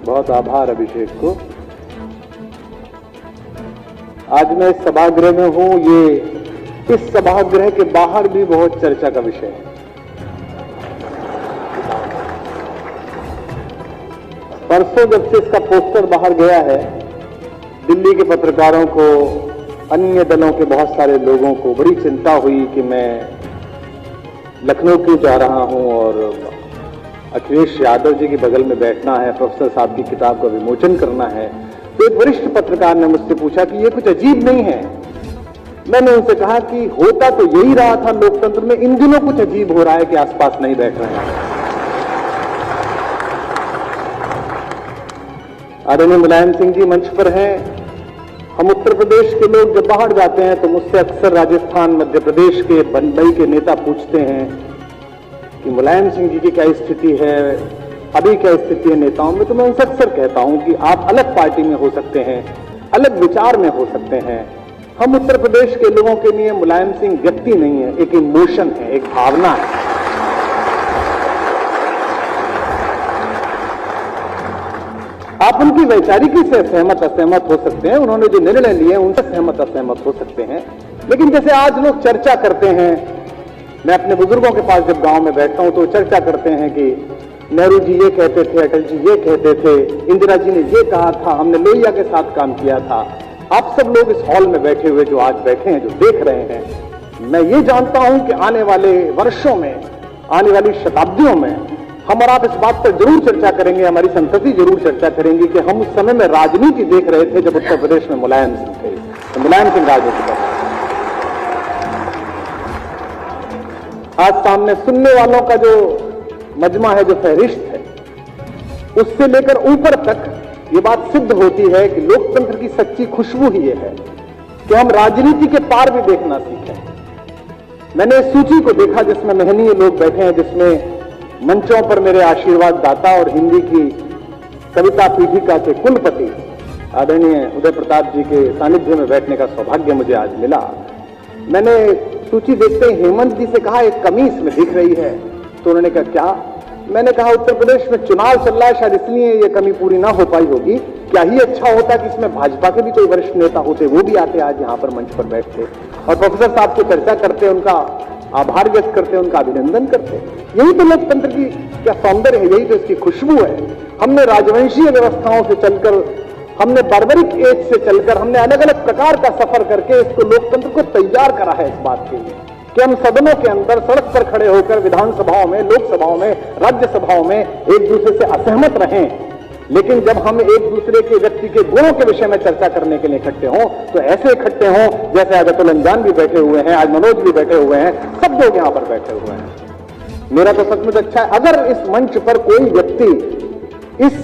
बहुत आभार अभिषेक को। आज मैं इस सभागृह में हूं, ये इस सभागृह के बाहर भी बहुत चर्चा का विषय है। परसों जब से इसका पोस्टर बाहर गया है, दिल्ली के पत्रकारों को, अन्य दलों के बहुत सारे लोगों को बड़ी चिंता हुई कि मैं लखनऊ क्यों जा रहा हूं और अखिलेश यादव जी के बगल में बैठना है, प्रोफेसर साहब की किताब का विमोचन करना है। तो एक वरिष्ठ पत्रकार ने मुझसे पूछा कि ये कुछ अजीब नहीं है। मैंने उनसे कहा कि होता तो यही रहा था लोकतंत्र में, इन दिनों कुछ अजीब हो रहा है कि आसपास नहीं बैठ रहे हैं। आदरणीय मुलायम सिंह जी मंच पर हैं। हम उत्तर प्रदेश के लोग जब बाहर जाते हैं तो मुझसे अक्सर राजस्थान, मध्य प्रदेश के, बंबई के नेता पूछते हैं कि मुलायम सिंह जी की क्या स्थिति है, अभी क्या स्थिति है नेताओं में। तो मैं उनसे अक्सर कहता हूं कि आप अलग पार्टी में हो सकते हैं, अलग विचार में हो सकते हैं। हम उत्तर प्रदेश के लोगों के लिए मुलायम सिंह व्यक्ति नहीं है, एक इमोशन है, एक भावना है। आप उनकी वैचारिकी से सहमत असहमत हो सकते हैं, उन्होंने जो निर्णय लिए उनसे सहमत असहमत हो सकते हैं, लेकिन जैसे आज लोग चर्चा करते हैं, मैं अपने बुजुर्गों के पास जब गांव में बैठता हूं तो चर्चा करते हैं कि नेहरू जी ये कहते थे, अटल जी ये कहते थे, इंदिरा जी ने ये कहा था, हमने लोहिया के साथ काम किया था। आप सब लोग इस हॉल में बैठे हुए जो आज बैठे हैं, जो देख रहे हैं, मैं ये जानता हूं कि आने वाले वर्षों में, आने वाली शताब्दियों में हम और आप इस बात पर जरूर चर्चा करेंगे, हमारी संतति जरूर चर्चा करेंगी कि हम उस समय में राजनीति देख रहे थे जब उत्तर प्रदेश में मुलायम सिंह थे, तो मुलायम सिंह राजनीति कर। आज सामने सुनने वालों का जो मजमा है, जो फहरिस्त है, उससे लेकर ऊपर तक ये बात सिद्ध होती है कि लोकतंत्र की सच्ची खुशबू ही ये है कि हम राजनीति के पार भी देखना सीखें। मैंने इस सूची को देखा जिसमें महनीय लोग बैठे हैं, जिसमें मंचों पर मेरे आशीर्वाद दाता और हिंदी की कविता पीठिका के कुलपति आदरणीय उदय प्रताप जी के सानिध्य में बैठने का सौभाग्य मुझे आज मिला। मैंने सूची देखते ही हेमंत जी से कहा एक कमी इसमें दिख रही है, तो उन्होंने कहा क्या? मैंने कहा उत्तर प्रदेश में चुनाव चल रहा है, शायद इसलिए ये कमी पूरी ना हो पाई होगी। क्या ही अच्छा होता कि इसमें भाजपा के भी कोई वरिष्ठ नेता होते, वो भी आते आज यहाँ पर मंच पर बैठते और प्रोफेसर साहब की चर्चा करते, उनका आभार व्यक्त करते, उनका अभिनंदन करते। यही तो लोकतंत्र की क्या सौंदर्य है, यही तो इसकी खुशबू है। हमने राजवंशीय व्यवस्थाओं से चलकर, हमने बार्बरिक एज से चलकर, हमने अलग अलग प्रकार का सफर करके इसको लोकतंत्र को तैयार करा है इस बात के लिए कि हम सदनों के अंदर, सड़क पर खड़े होकर, विधानसभाओं में, लोकसभाओं में, राज्यसभाओं में एक दूसरे से असहमत रहें, लेकिन जब हम एक दूसरे के व्यक्ति के गुणों के विषय में चर्चा करने के लिए इकट्ठे हों तो ऐसे इकट्ठे हों जैसे आज अतुल अंजान भी बैठे हुए हैं, आज मनोज भी बैठे हुए हैं, सब लोग यहां पर बैठे हुए हैं। मेरा तो सचमुच अच्छा है अगर इस मंच पर कोई व्यक्ति इस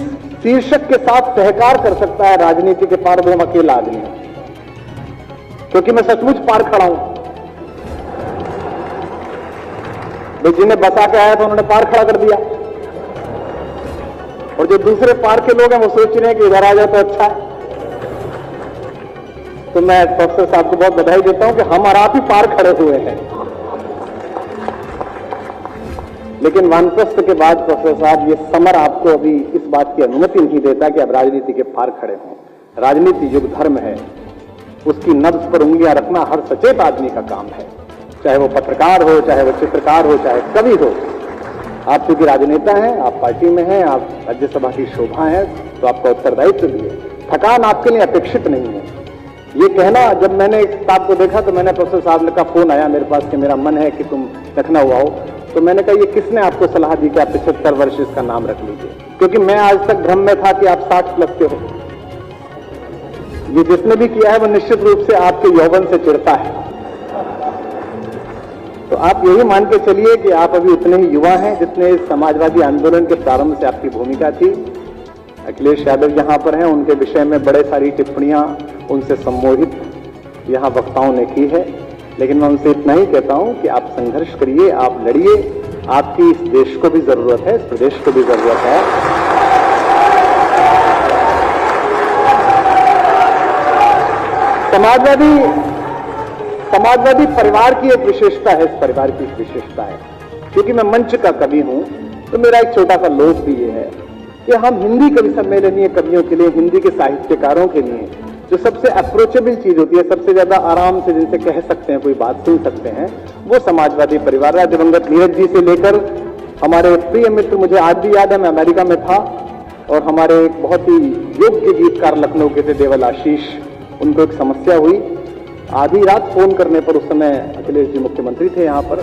शीर्षक के साथ सहकार कर सकता है राजनीति के पार, वो हम अकेला आदमी है, क्योंकि मैं सचमुच पार खड़ा हूं। जिन्हें बसा के आया था उन्होंने पार खड़ा कर दिया, और जो दूसरे पार के लोग हैं वो सोच रहे हैं कि इधर आ जाए तो अच्छा है। तो मैं प्रोफेसर साहब को बहुत बधाई देता हूं कि हम और आप ही पार खड़े हुए हैं। लेकिन वानप्रस्थ के बाद प्रोफेसर साहब ये समर आपको अभी इस बात की अनुमति नहीं देता कि आप राजनीति के पार खड़े हों। राजनीति युग धर्म है, उसकी नब्ज पर उंगलियां रखना हर सचेत आदमी का काम है, चाहे वो पत्रकार हो, चाहे वो चित्रकार हो, चाहे कवि हो। आप चूंकि राजनेता हैं, आप पार्टी में हैं, आप राज्यसभा की शोभा हैं, तो आपका उत्तरदायित्व भी है। थकान आपके लिए अपेक्षित नहीं है। ये कहना, जब मैंने इस किताब को देखा तो मैंने प्रोफेसर साहब का फोन आया मेरे पास कि मेरा मन है कि तुम लखनऊ आओ, तो मैंने कहा ये किसने आपको सलाह दी कि आप 75 वर्ष इसका नाम रख लीजिए? क्योंकि मैं आज तक भ्रम में था कि आप 60 प्लस के हो। ये जिसने भी किया है वो निश्चित रूप से आपके यौवन से चिढ़ता है। तो आप यही मान के चलिए कि आप अभी उतने ही युवा हैं जितने इस समाजवादी आंदोलन के प्रारंभ से आपकी भूमिका थी। अखिलेश यादव यहां पर हैं, उनके विषय में बड़े सारी टिप्पणियां उनसे सम्मोहित यहां वक्ताओं ने की है, लेकिन मैं उनसे इतना ही कहता हूं कि आप संघर्ष करिए, आप लड़िए। आपकी इस देश को भी जरूरत है, इस प्रदेश को भी जरूरत है। समाजवादी परिवार की एक विशेषता है, इस परिवार की एक विशेषता है, क्योंकि मैं मंच का कवि हूं तो मेरा एक छोटा सा लोभ भी ये है कि हम हिंदी कवि सम्मेलनीय कवियों के लिए, हिंदी के साहित्यकारों के लिए जो सबसे अप्रोचेबल चीज होती है, सबसे ज्यादा आराम से जिनसे कह सकते हैं, कोई बात सुन सकते हैं, वो समाजवादी परिवार है। दिवंगत नीरज जी से लेकर हमारे प्रिय मित्र, मुझे आज भी याद है, मैं अमेरिका में था और हमारे एक बहुत ही योग्य गीतकार लखनऊ के थे देवल आशीष, उनको एक समस्या हुई। आधी रात फोन करने पर, उस समय अखिलेश जी मुख्यमंत्री थे यहाँ पर,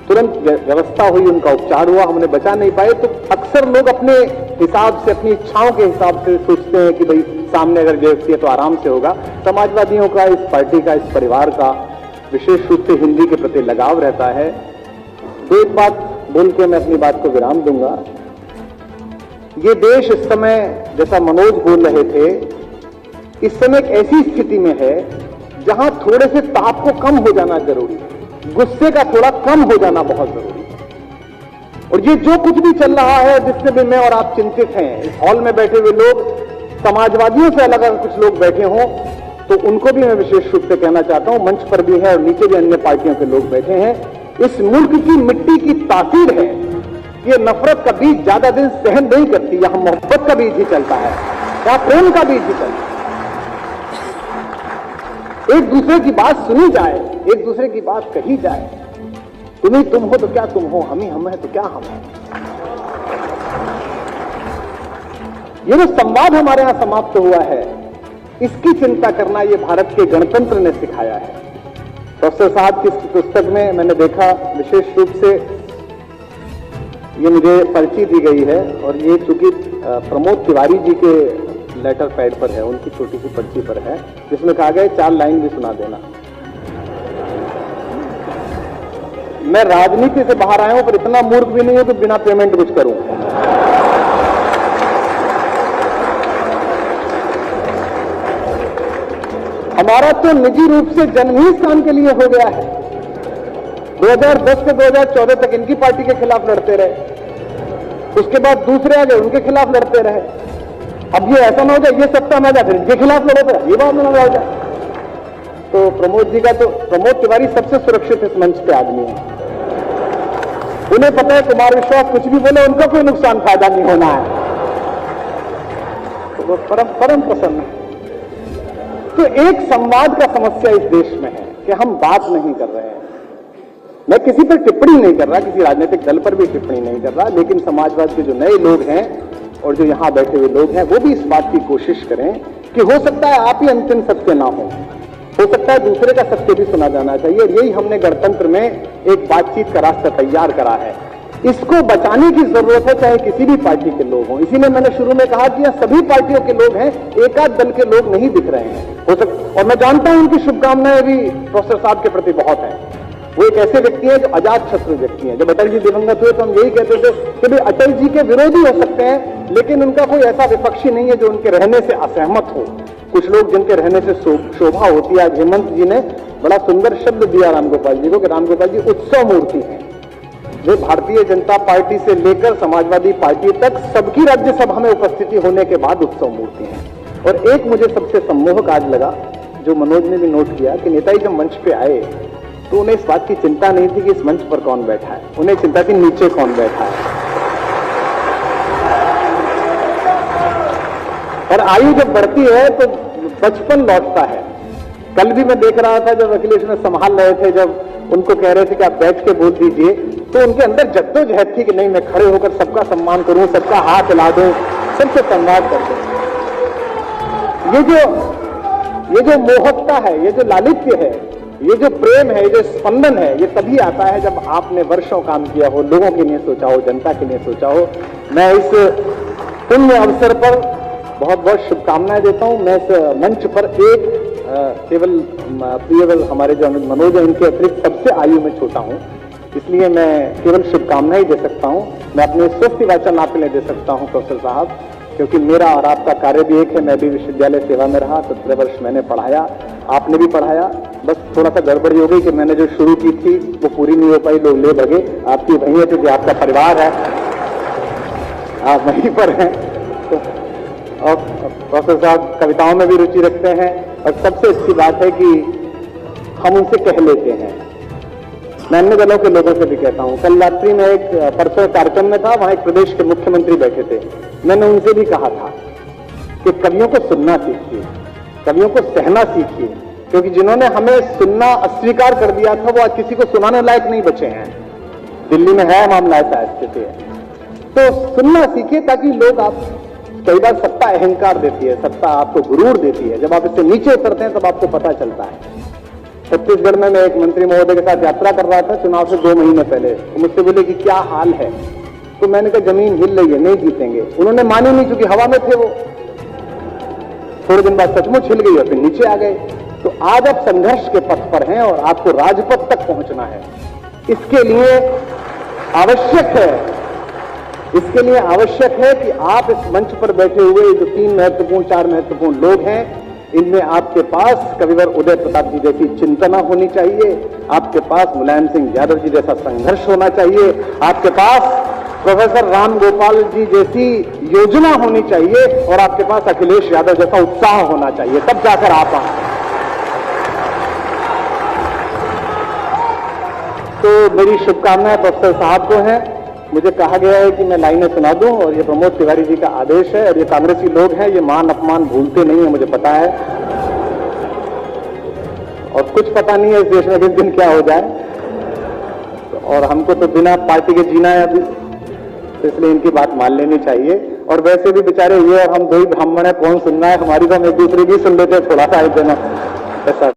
तुरंत व्यवस्था हुई, उनका उपचार हुआ, हमने बचा नहीं पाए। तो अक्सर लोग अपने हिसाब से, अपनी इच्छाओं के हिसाब से सोचते हैं कि भाई सामने अगर व्यक्ति है तो आराम से होगा। समाजवादियों का, इस पार्टी का, इस परिवार का विशेष रूप से हिंदी के प्रति लगाव रहता है। तो एक बात बोल के मैं अपनी बात को विराम दूंगा। ये देश इस समय, जैसा मनोज बोल रहे थे, इस समय एक ऐसी स्थिति में है जहां थोड़े से ताप को कम हो जाना जरूरी है, गुस्से का थोड़ा कम हो जाना बहुत जरूरी है। और ये जो कुछ भी चल रहा है, जिससे भी मैं और आप चिंतित हैं, इस हॉल में बैठे हुए लोग, समाजवादियों से अलग अगर कुछ लोग बैठे हों तो उनको भी मैं विशेष रूप से कहना चाहता हूं, मंच पर भी है और नीचे भी अन्य पार्टियों के लोग बैठे हैं, इस मुल्क की मिट्टी की तासीर है, ये नफरत का बीज ज्यादा दिन सहन नहीं करती। यहां मोहब्बत का बीज ही चलता है, यहां प्रेम का बीज ही चलता है। एक दूसरे की बात सुनी जाए, एक दूसरे की बात कही जाए। तुम ही तुम हो तो क्या तुम हो, हम ही हम है तो क्या हम है। ये जो संवाद हमारे यहां समाप्त हुआ है, इसकी चिंता करना ये भारत के गणतंत्र ने सिखाया है। प्रोफेसर साहब की पुस्तक में मैंने देखा, विशेष रूप से ये मुझे पर्ची दी गई है और ये चूंकि प्रमोद तिवारी जी के लेटर पैड पर है, उनकी छोटी सी पर्ची पर है, जिसमें कहा गया 4 लाइन भी सुना देना। मैं राजनीति से बाहर आया हूं पर इतना मूर्ख भी नहीं हूं कि बिना पेमेंट कुछ करूं। हमारा तो निजी रूप से जन्म ही इस काम के लिए हो गया है। 2010 से 2014 तक इनकी पार्टी के खिलाफ लड़ते रहे, उसके बाद दूसरे आ गए, उनके खिलाफ लड़ते रहे। अब ये ऐसा ना हो जाए ये सत्ता में आ जाए फिर इनके खिलाफ लड़ो, तो ये बात ना हो जाए। तो प्रमोद जी का, तो प्रमोद तिवारी सबसे सुरक्षित इस मंच पे आदमी है। उन्हें पता है कुमार विश्वास कुछ भी बोले, उनका कोई नुकसान फायदा नहीं होना है, तो वो परम प्रसन्न है। तो एक संवाद का समस्या इस देश में है कि हम बात नहीं कर रहे हैं। मैं किसी पर टिप्पणी नहीं कर रहा, किसी राजनीतिक दल पर भी टिप्पणी नहीं कर रहा, लेकिन समाजवाद के जो नए लोग हैं और जो यहां बैठे हुए लोग हैं, वो भी इस बात की कोशिश करें कि हो सकता है आप ही अंतिम सत्य ना हो सकता है दूसरे का सत्य भी सुना जाना चाहिए। और यही हमने गणतंत्र में एक बातचीत का रास्ता तैयार करा है। इसको बचाने की जरूरत है, चाहे किसी भी पार्टी के लोग हों। इसीलिए मैंने शुरू में कहा कि यह सभी पार्टियों के लोग हैं, एकाध दल के लोग नहीं दिख रहे हैं। और मैं जानता हूं उनकी शुभकामनाएं भी प्रोफेसर साहब के प्रति बहुत है। वो एक ऐसे व्यक्ति हैं जो अजात शत्रु व्यक्ति हैं। जब अटल जी दिवंगत हुए तो हम यही कहते थे कि भाई अटल जी के विरोधी हो सकते हैं, लेकिन उनका कोई ऐसा विपक्षी नहीं है जो उनके रहने से असहमत हो। कुछ लोग जिनके रहने से शोभा होती है। आज हेमंत जी ने बड़ा सुंदर शब्द दिया रामगोपाल जी को कि रामगोपाल जी उत्सव मूर्ति हैं। वे भारतीय जनता पार्टी से लेकर समाजवादी पार्टी तक सबकी राज्यसभा में उपस्थिति होने के बाद उत्सव मूर्ति हैं। और एक मुझे सबसे सम्मोहक आज लगा, जो मनोज ने भी नोट किया, कि नेताजी जब मंच पे आए तो उन्हें इस बात की चिंता नहीं थी कि इस मंच पर कौन बैठा है, उन्हें चिंता थी नीचे कौन बैठा है। और आयु जब बढ़ती है तो बचपन लौटता है। कल भी मैं देख रहा था जब अखिलेश में संभाल रहे थे, जब उनको कह रहे थे कि आप बैठ के बोल दीजिए, तो उनके अंदर जद्दोजहद थी कि नहीं मैं खड़े होकर सबका सम्मान करूं, सबका हाथ हिला दूं, सबसे संवाद कर दूं। ये जो मोहकता है, ये जो लालित्य है, ये जो प्रेम है, ये जो स्पंदन है, ये तभी आता है जब आपने वर्षों काम किया हो, लोगों के लिए सोचा हो, जनता के लिए सोचा हो। मैं इस पुण्य अवसर पर बहुत बहुत शुभकामनाएं देता हूं। मैं इस मंच पर एक केवल हमारे जो मनोज है, इनके अतिरिक्त सबसे आयु में छोटा हूं, इसलिए मैं केवल शुभकामनाएं दे सकता हूं। मैं अपने स्वस्ति वाचन आप ले दे सकता हूं प्रोफेसर साहब, क्योंकि मेरा और आपका कार्य भी एक है। मैं भी विश्वविद्यालय सेवा में रहा, 17 वर्ष मैंने पढ़ाया, आपने भी पढ़ाया। बस थोड़ा सा गड़बड़ी हो गई कि मैंने जो शुरू की थी वो पूरी नहीं हो पाई, लोग ले लगे। आपकी वही है क्योंकि आपका परिवार है, आप वहीं पर हैं। तो और प्रोफेसर साहब कविताओं में भी रुचि रखते हैं, और सबसे अच्छी बात है कि हम उनसे कह लेते हैं। मैं अन्य दलों के लोगों से भी कहता हूं। कल रात्रि में एक परसों कार्यक्रम में था, वहां एक प्रदेश के मुख्यमंत्री बैठे थे। मैंने उनसे भी कहा था कि कवियों को सुनना सीखिए, कवियों को सहना सीखिए, क्योंकि जिन्होंने हमें सुनना अस्वीकार कर दिया था वो आज किसी को सुनाने लायक नहीं बचे हैं। दिल्ली में है मामला, ऐसा स्थिति है। तो सुनना सीखिए ताकि लोग आप, कई बार सत्ता अहंकार देती है, सत्ता आपको गुरूर देती है, जब आप इससे नीचे उतरते हैं तब आपको पता चलता है। छत्तीसगढ़ में मैं एक मंत्री महोदय के साथ यात्रा कर रहा था चुनाव से 2 महीने पहले। तो मुझसे बोले कि क्या हाल है, तो मैंने कहा जमीन हिल रही है, नहीं जीतेंगे। उन्होंने मानी नहीं, क्योंकि हवा में थे वो। थोड़े दिन बाद सचमुच हिल गई और फिर नीचे आ गए। तो आज आप संघर्ष के पथ पर हैं और आपको राजपथ तक पहुंचना है। इसके लिए आवश्यक है कि आप इस मंच पर बैठे हुए जो 3 महत्वपूर्ण 4 महत्वपूर्ण लोग हैं, इनमें आपके पास कविवर उदय प्रताप जी जैसी चिंतना होनी चाहिए, आपके पास मुलायम सिंह यादव जी जैसा संघर्ष होना चाहिए, आपके पास प्रोफेसर राम गोपाल जी जैसी योजना होनी चाहिए और आपके पास अखिलेश यादव जैसा उत्साह होना चाहिए, तब जाकर आप आए। तो मेरी शुभकामनाएं प्रोफेसर साहब को हैं। मुझे कहा गया है कि मैं लाइनें सुना दूं और ये प्रमोद तिवारी जी का आदेश है। और ये कांग्रेसी लोग हैं, ये मान अपमान भूलते नहीं है, मुझे पता है। और कुछ पता नहीं है इस देश में किस दिन क्या हो जाए, और हमको तो बिना पार्टी के जीना है अभी, तो इसलिए इनकी बात मान लेनी चाहिए। और वैसे भी बेचारे ये और हम 2 ही ब्राह्मण है, कौन सुनना है हमारी, तो हम एक दूसरे की सुन लेते हैं थोड़ा सा एक दिन ऐसा।